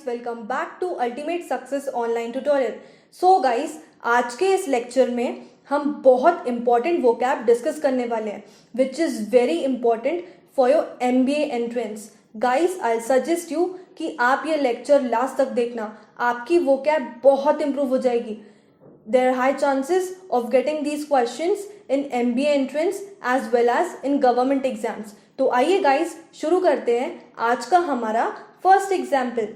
Welcome back to ultimate success online tutorial. So guys, आज के इस लेक्चर में हम बहुत इंपॉर्टेंट वोकैब डिस्कस करने वाले हैं which is very important for your MBA entrance. Guys, I suggest you कि आप ये लेक्चर लास्ट तक देखना, आपकी वोकैब बहुत इंप्रूव हो जाएगी। There are high chances of getting these questions in MBA entrance as well as in government exams. तो आइए गाइस शुरू करते हैं आज का हमारा फर्स्ट एग्जाम्पल।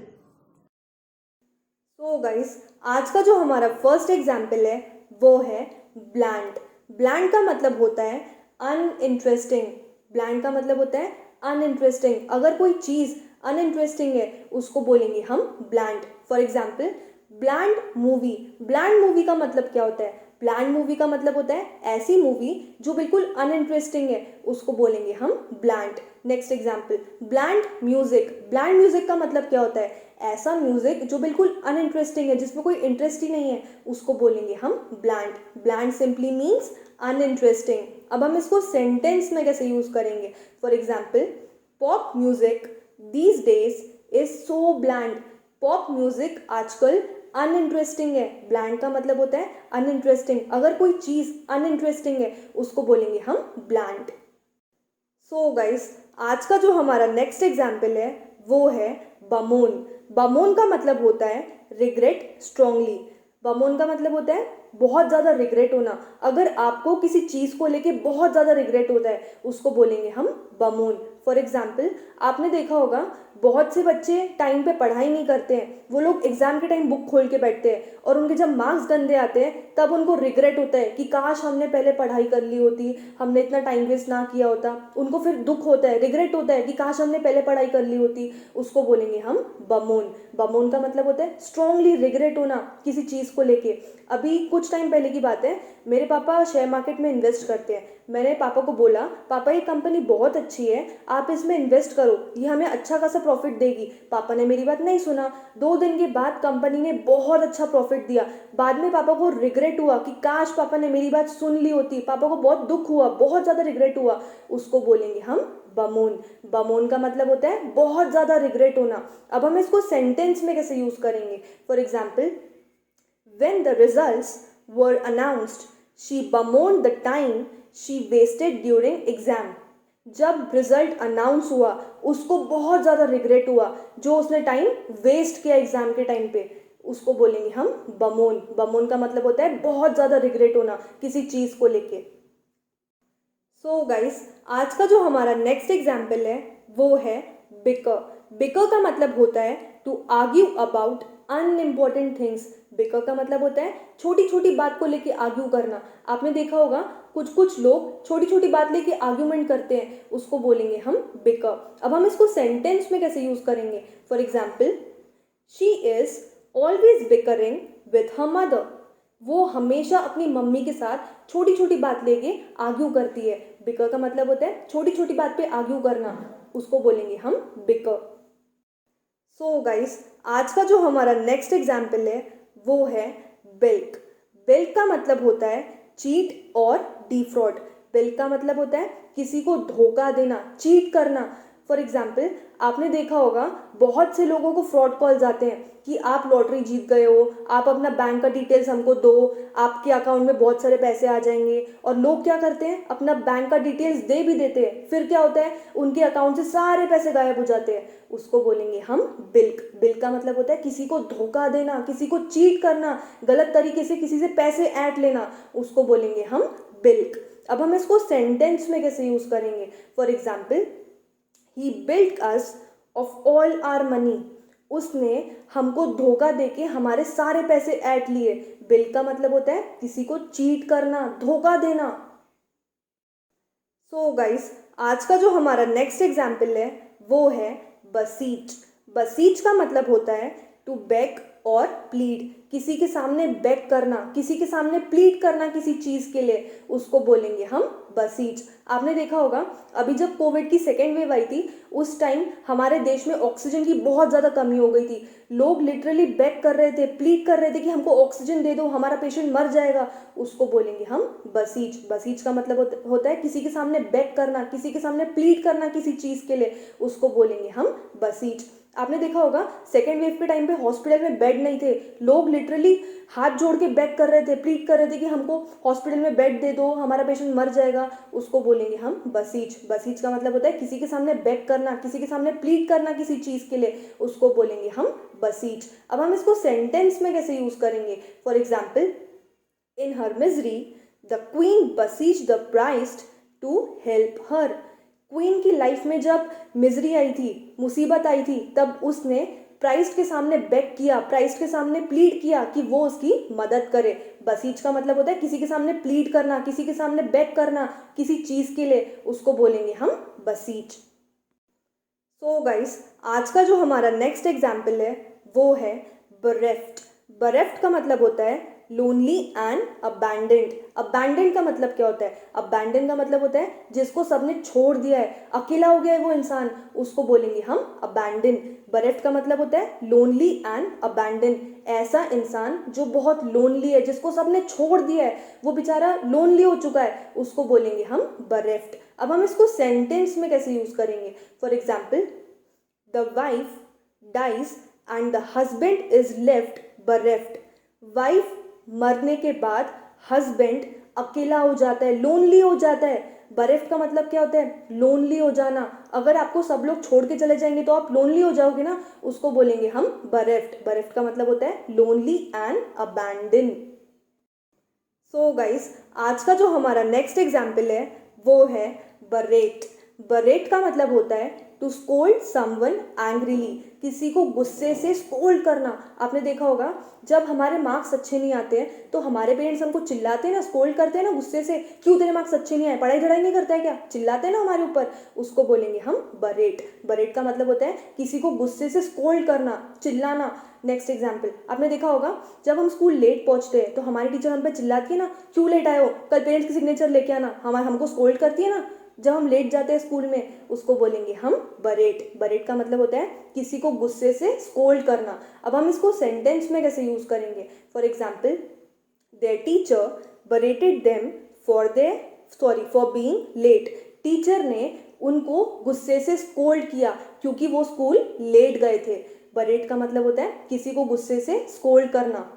सो गाइस, आज का जो हमारा फर्स्ट एग्जाम्पल है वो है ब्लैंड। ब्लैंड का मतलब होता है अनइंटरेस्टिंग। ब्लैंड का मतलब होता है अनइंटरेस्टिंग। अगर कोई चीज़ अनइंटरेस्टिंग है उसको बोलेंगे हम bland. For example, bland movie. Bland movie का मतलब क्या होता है? ब्लैंड मूवी का मतलब होता है ऐसी मूवी जो बिल्कुल अनइंटरेस्टिंग है, उसको बोलेंगे हम bland. Next example, bland music. Bland music का मतलब क्या होता है? ऐसा म्यूजिक जो बिल्कुल अनइंटरेस्टिंग है, जिसमें कोई इंटरेस्ट ही नहीं है, उसको बोलेंगे हम bland. Bland simply means uninteresting. अब हम इसको सेंटेंस में कैसे यूज करेंगे? For example, pop music these days is so bland. Pop music आजकल अनइंटरेस्टिंग है। ब्लैंड का मतलब होता है अनइंटरेस्टिंग। अगर कोई चीज़ अनइंटरेस्टिंग है उसको बोलेंगे हम ब्लैंड। सो गाइस, आज का जो हमारा नेक्स्ट एग्जाम्पल है वो है बमोन। बमोन का मतलब होता है रिग्रेट स्ट्रांगली। बमोन का मतलब होता है बहुत ज़्यादा रिग्रेट होना। अगर आपको किसी चीज़ को लेके बहुत ज़्यादा रिग्रेट होता है उसको बोलेंगे हम बमोन। फॉर एग्जाम्पल, आपने देखा होगा बहुत से बच्चे टाइम पे पढ़ाई नहीं करते हैं। वो लोग एग्जाम के टाइम बुक खोल के बैठते हैं और उनके जब मार्क्स गंदे आते हैं तब उनको रिग्रेट होता है कि काश हमने पहले पढ़ाई कर ली होती, हमने इतना टाइम वेस्ट ना किया होता। उनको फिर दुख होता है, रिग्रेट होता है कि काश हमने पहले पढ़ाई कर ली होती। उसको बोलेंगे हम बमोन। बमोन का मतलब होता है स्ट्रांगली रिग्रेट होना किसी चीज़ को लेके। अभी कुछ टाइम पहले की बात है, मेरे पापा शेयर मार्केट में इन्वेस्ट करते हैं। मैंने पापा को बोला, पापा ये कंपनी बहुत अच्छी है, आप इसमें इन्वेस्ट करो, ये हमें अच्छा खासा प्रॉफिट देगी। पापा ने मेरी बात नहीं सुना। 2 दिन के बाद कंपनी ने बहुत अच्छा प्रॉफिट दिया। बाद में पापा को रिग्रेट हुआ कि काश पापा ने मेरी बात सुन ली होती। पापा को बहुत दुख हुआ, बहुत ज़्यादा रिग्रेट हुआ। उसको बोलेंगे हम बमोन। बमोन का मतलब होता है बहुत ज़्यादा रिग्रेट होना। अब हम इसको सेंटेंस में कैसे यूज़ करेंगे? For example, when the results were announced, she bemoaned the time she wasted during exam. जब रिजल्ट अनाउंस हुआ उसको बहुत ज़्यादा रिग्रेट हुआ जो उसने टाइम वेस्ट किया एग्जाम के टाइम पे, उसको बोलेंगे हम बमोन। बमोन का मतलब होता है बहुत ज़्यादा रिग्रेट होना किसी चीज़ को लेके। सो गाइस, आज का जो हमारा नेक्स्ट एग्जाम्पल है वो है बिकर। बिकर का मतलब होता है to argue about unimportant things. Bicker का मतलब होता है छोटी छोटी बात को लेके आर्ग्यू करना। आपने देखा होगा कुछ कुछ लोग छोटी छोटी बात लेके आर्ग्यूमेंट करते हैं, उसको बोलेंगे हम बिकर। अब हम इसको सेंटेंस में कैसे यूज करेंगे? For example, she is always bickering with her mother. वो हमेशा अपनी मम्मी के साथ छोटी छोटी बात लेके आर्ग्यू करती है। बिकर का मतलब होता है छोटी छोटी बात पे आर्ग्यू करना, उसको बोलेंगे हम बिकर। सो गाइस, आज का जो हमारा नेक्स्ट एग्जाम्पल है वो है बिल्क। बिल्क का मतलब होता है चीट और डिफ्रॉड। बिल्क का मतलब होता है किसी को धोखा देना, चीट करना। फॉर एग्जाम्पल, आपने देखा होगा बहुत से लोगों को फ्रॉड कॉल्स आते हैं कि आप लॉटरी जीत गए हो, आप अपना बैंक का डिटेल्स हमको दो, आपके अकाउंट में बहुत सारे पैसे आ जाएंगे। और लोग क्या करते हैं, अपना बैंक का डिटेल्स दे भी देते हैं, फिर क्या होता है उनके अकाउंट से सारे पैसे गायब हो जाते हैं। उसको बोलेंगे हम बिल्क। बिल्क का मतलब होता है किसी को धोखा देना, किसी को चीट करना, गलत तरीके से किसी से पैसे ऐंठ लेना, उसको बोलेंगे हम बिल्क। अब हम इसको सेंटेंस में कैसे यूज करेंगे? For example, he bilked us of all our money. उसने हमको धोखा देके हमारे सारे पैसे ऐंठ लिए। बिल्क का मतलब होता है किसी को चीट करना, धोखा देना। सो गाइस, आज का जो हमारा नेक्स्ट एग्जाम्पल है वो है बसीच। बसीच का मतलब होता है टू बेग और प्लीड। किसी के सामने बेग करना, किसी के सामने प्लीड करना किसी चीज़ के लिए, उसको बोलेंगे हम बसीच। आपने देखा होगा अभी जब कोविड की सेकेंड वेव आई थी उस टाइम हमारे देश में ऑक्सीजन की बहुत ज़्यादा कमी हो गई थी। लोग लिटरली बेग कर रहे थे, प्लीड कर रहे थे कि हमको ऑक्सीजन दे दो, हमारा पेशेंट मर जाएगा। उसको बोलेंगे हम बसीच। बसीच का मतलब होता है किसी के सामने बेग करना, किसी के सामने प्लीड करना किसी चीज़ के लिए, उसको बोलेंगे हम बसीच। आपने देखा होगा सेकेंड वेव के टाइम पे हॉस्पिटल में बेड नहीं थे, लोग लिटरली हाथ जोड़ के बेग कर रहे थे, प्लीड कर रहे थे कि हमको हॉस्पिटल में बेड दे दो, हमारा पेशेंट मर जाएगा। उसको बोलेंगे हम बसीज। बसीज का मतलब होता है किसी के सामने बेग करना, किसी के सामने प्लीड करना किसी चीज़ के लिए, उसको बोलेंगे हम बसीज। अब हम इसको सेंटेंस में कैसे यूज़ करेंगे? For example, in her misery the queen beseeches the priest to help her. Queen की लाइफ में जब मिजरी आई थी, मुसीबत आई थी, तब उसने प्राइस्ट के सामने बेग किया, प्राइस्ट के सामने प्लीड किया कि वो उसकी मदद करे। बसीज का मतलब होता है किसी के सामने प्लीड करना, किसी के सामने बेग करना किसी चीज़ के लिए, उसको बोलेंगे हम बसीज। सो गाइस, आज का जो हमारा नेक्स्ट एग्जाम्पल है वो है बरेफ्ट। बरेफ्ट का मतलब होता है लोनली एंड अबैंडेंड। अबैंडेंड का मतलब क्या होता है? अबैंडेंड का मतलब होता है जिसको सबने छोड़ दिया है, अकेला हो गया है वो इंसान, उसको बोलेंगे हम अबैंडन। बरेफ्ट का मतलब होता है लोनली एंड अबैंडन। ऐसा इंसान जो बहुत लोनली है, जिसको सबने छोड़ दिया है, वो बेचारा लोनली हो चुका है, उसको बोलेंगे हम बरेफ्ट। अब हम इसको सेंटेंस में कैसे यूज करेंगे? For example, the wife dies and the husband is left bereft. Wife मरने के बाद हस्बैंड अकेला हो जाता है, लोनली हो जाता है। बरेफ्ट का मतलब क्या होता है? लोनली हो जाना। अगर आपको सब लोग छोड़ के चले जाएंगे तो आप लोनली हो जाओगे ना, उसको बोलेंगे हम बरेफ्ट। बरेफ्ट का मतलब होता है lonely and abandon. So guys, आज का जो हमारा नेक्स्ट एग्जाम्पल है वो है बरेट। बरेट का मतलब होता है टू स्कोल्ड समवन एंग्रीली, किसी को गुस्से से स्कोल्ड करना। आपने देखा होगा जब हमारे मार्क्स अच्छे नहीं आते हैं तो हमारे पेरेंट्स हमको चिल्लाते हैं ना, स्कोल्ड करते हैं ना गुस्से से, क्यों तेरे मार्क्स अच्छे नहीं आए, पढ़ाई झड़ाई नहीं करता है क्या, चिल्लाते हैं ना हमारे ऊपर, उसको बोलेंगे हम बरेट। बरेट का मतलब होता है किसी को गुस्से से स्कोल्ड करना, चिल्लाना। नेक्स्ट एग्जाम्पल, आपने देखा होगा जब हम स्कूल लेट पहुंचते हैं तो हमारी टीचर हम पे चिल्लाती है ना, क्यों लेट आए हो, कल पेरेंट्स की सिग्नेचर लेके आना, हमको स्कोल्ड करती है ना जब हम लेट जाते हैं स्कूल में, उसको बोलेंगे हम बरेट। बरेट का मतलब होता है किसी को गुस्से से स्कोल्ड करना। अब हम इसको सेंटेंस में कैसे यूज करेंगे? For example, their teacher berated them for being late. Teacher ने उनको गुस्से से स्कोल्ड किया क्योंकि वो स्कूल लेट गए थे। बरेट का मतलब होता है किसी को गुस्से से स्कोल्ड करना।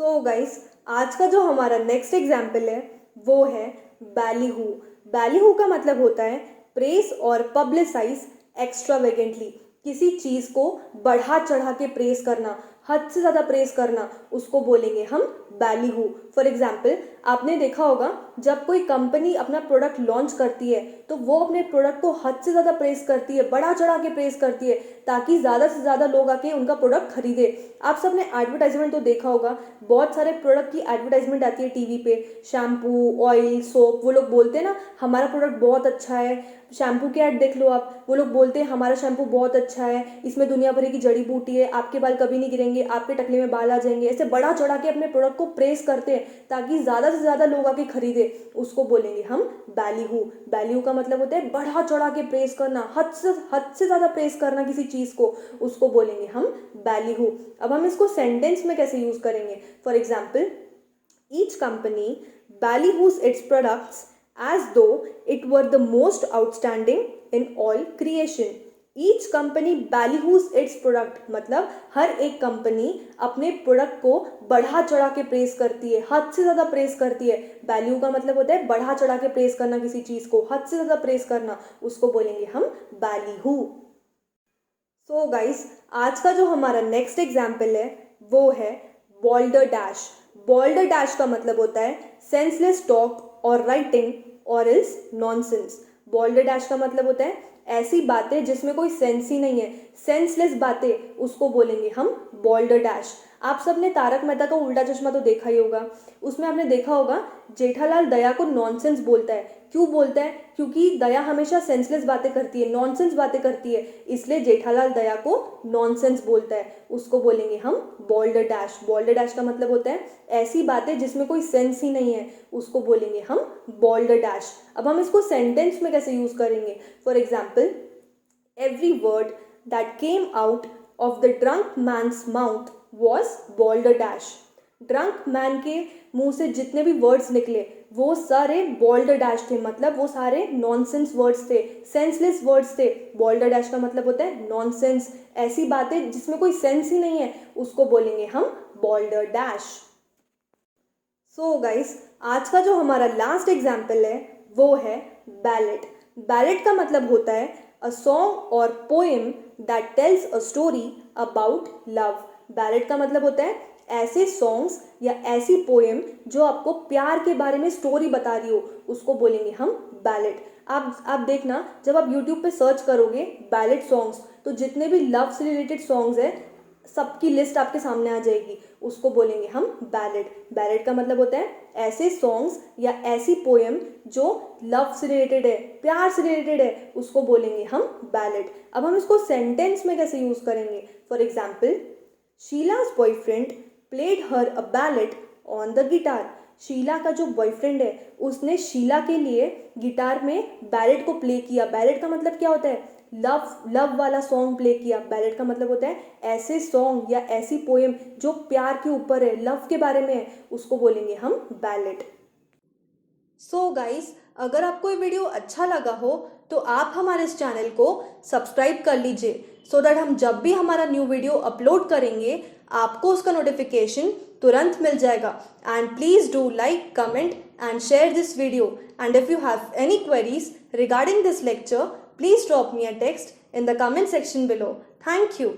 सो गाइस, आज का जो हमारा नेक्स्ट एग्जाम्पल है वो है बैलीहू। बैलीहू का मतलब होता है प्रेस और पब्लिसाइज एक्स्ट्रावेगेंटली, किसी चीज़ को बढ़ा चढ़ा के प्रेस करना, हद से ज़्यादा प्रेस करना, उसको बोलेंगे हम बैलीहू। फॉर एग्जाम्पल, आपने देखा होगा जब कोई कंपनी अपना प्रोडक्ट लॉन्च करती है तो वो अपने प्रोडक्ट को हद से ज़्यादा प्रेस करती है, बढ़ा चढ़ा के प्रेस करती है ताकि ज़्यादा से ज़्यादा लोग आके उनका प्रोडक्ट खरीदे। आप सबने एडवर्टाइजमेंट तो देखा होगा, बहुत सारे प्रोडक्ट की एडवर्टाइजमेंट आती है टीवी पे, शैम्पू, ऑयल, सोप, वो लोग बोलते हैं ना हमारा प्रोडक्ट बहुत अच्छा है। शैम्पू की ऐड देख लो आप, वो लोग बोलते हैं हमारा शैम्पू बहुत अच्छा है, इसमें दुनिया भर की जड़ी बूटी है, आपके बाल कभी नहीं गिरेंगे, आपके टकले में बाल आ जाएंगे। ऐसे बढ़ा चढ़ा के अपने प्रोडक्ट को प्रेस करते हैं ताकि ज़्यादा से ज़्यादा लोग आके खरीदे, उसको बोलेंगे हम बैलीहू। बैलीहू का मतलब होता है बढ़ा चढ़ा के प्रेस करना, हद से ज़्यादा प्रेस करना किसी चीज़ को, उसको बोलेंगे हम बैलीहू। अब हम इसको सेंटेंस में कैसे यूज़ करेंगे? For example, each company ballyhoos its products as though it were the most outstanding in all creation. Each company ballyhoos its product, मतलब हर एक कंपनी अपने प्रोडक्ट को बढ़ा चढ़ा के प्रेस करती है, हद से ज़्यादा प्रेस करती है। बैल्यू का मतलब होता है बढ़ा चढ़ा के प्रेस करना किसी चीज़ को, हद से ज़्यादा प्रेस करना, उसको बोलेंगे हम बैलीहू। सो गाइस, आज का जो हमारा नेक्स्ट एग्जाम्पल है वो है बॉल्डर डैश। बॉल्डर डैश का मतलब होता है सेंसलेस टॉक और राइटिंग और इज नॉनसेंस। बॉल्डर डैश का मतलब होता है ऐसी बातें जिसमें कोई सेंस ही नहीं है, सेंसलेस बातें, उसको बोलेंगे हम बॉल्डर डैश। आप सबने तारक मेहता का उल्टा चश्मा तो देखा ही होगा, उसमें आपने देखा होगा जेठालाल दया को नॉनसेंस बोलता है। क्यों बोलता है? क्योंकि दया हमेशा सेंसलेस बातें करती है, नॉनसेंस बातें करती है, इसलिए जेठालाल दया को नॉनसेंस बोलता है, उसको बोलेंगे हम बॉल्डर डैश। बॉल्डर डैश का मतलब होता है ऐसी बातें जिसमें कोई सेंस ही नहीं है, उसको बोलेंगे हम बॉल्डर डैश। अब हम इसको सेंटेंस में कैसे यूज करेंगे? For example, every word that came out of the drunk man's mouth was balderdash. Drunk man के मुंह से जितने भी वर्ड्स निकले वो सारे बोल्ड डैश थे, मतलब वो सारे नॉनसेंस वर्ड्स थे, सेंसलेस वर्ड्स थे। बोल्ड डैश का मतलब होता है नॉनसेंस, ऐसी बातें जिसमें कोई सेंस ही नहीं है, उसको बोलेंगे हम बोल्ड डैश। सो गाइस, आज का जो हमारा लास्ट एग्जाम्पल है वो है बैलेड। बैलेड का मतलब होता है अ सॉन्ग और poem that tells a story about love. Ballad का मतलब होता है ऐसे सॉन्ग्स या ऐसी पोएम जो आपको प्यार के बारे में स्टोरी बता रही हो, उसको बोलेंगे हम बैलेड। आप देखना, जब आप यूट्यूब पे सर्च करोगे बैलेड सॉन्ग्स, तो जितने भी लव से रिलेटेड सॉन्ग्स हैं सबकी लिस्ट आपके सामने आ जाएगी, उसको बोलेंगे हम बैलेड। बैलेड का मतलब होता है ऐसे सॉन्ग्स या ऐसी पोएम जो लव से रिलेटेड है, प्यार से रिलेटेड है, उसको बोलेंगे हम बैलेड। अब हम इसको सेंटेंस में कैसे यूज करेंगे? For example, Sheela's boyfriend played her a ballad on the guitar. Sheela का जो बॉयफ्रेंड है उसने शीला के लिए गिटार में बैलेड को प्ले किया। बैलेड का मतलब क्या होता है? लव वाला सॉन्ग प्ले किया। बैलेड का मतलब होता है ऐसे सॉन्ग या ऐसी पोएम जो प्यार के ऊपर है, लव के बारे में है, उसको बोलेंगे हम बैलेड। सो गाइस, अगर आपको ये वीडियो अच्छा लगा हो तो आप हमारे इस चैनल को सब्सक्राइब कर लीजिए, सो दैट हम जब भी हमारा न्यू वीडियो अपलोड करेंगे आपको उसका नोटिफिकेशन तुरंत मिल जाएगा। And please do like, comment and share this video. And if you have any queries regarding this lecture, please drop me a text in the comment section below. Thank you.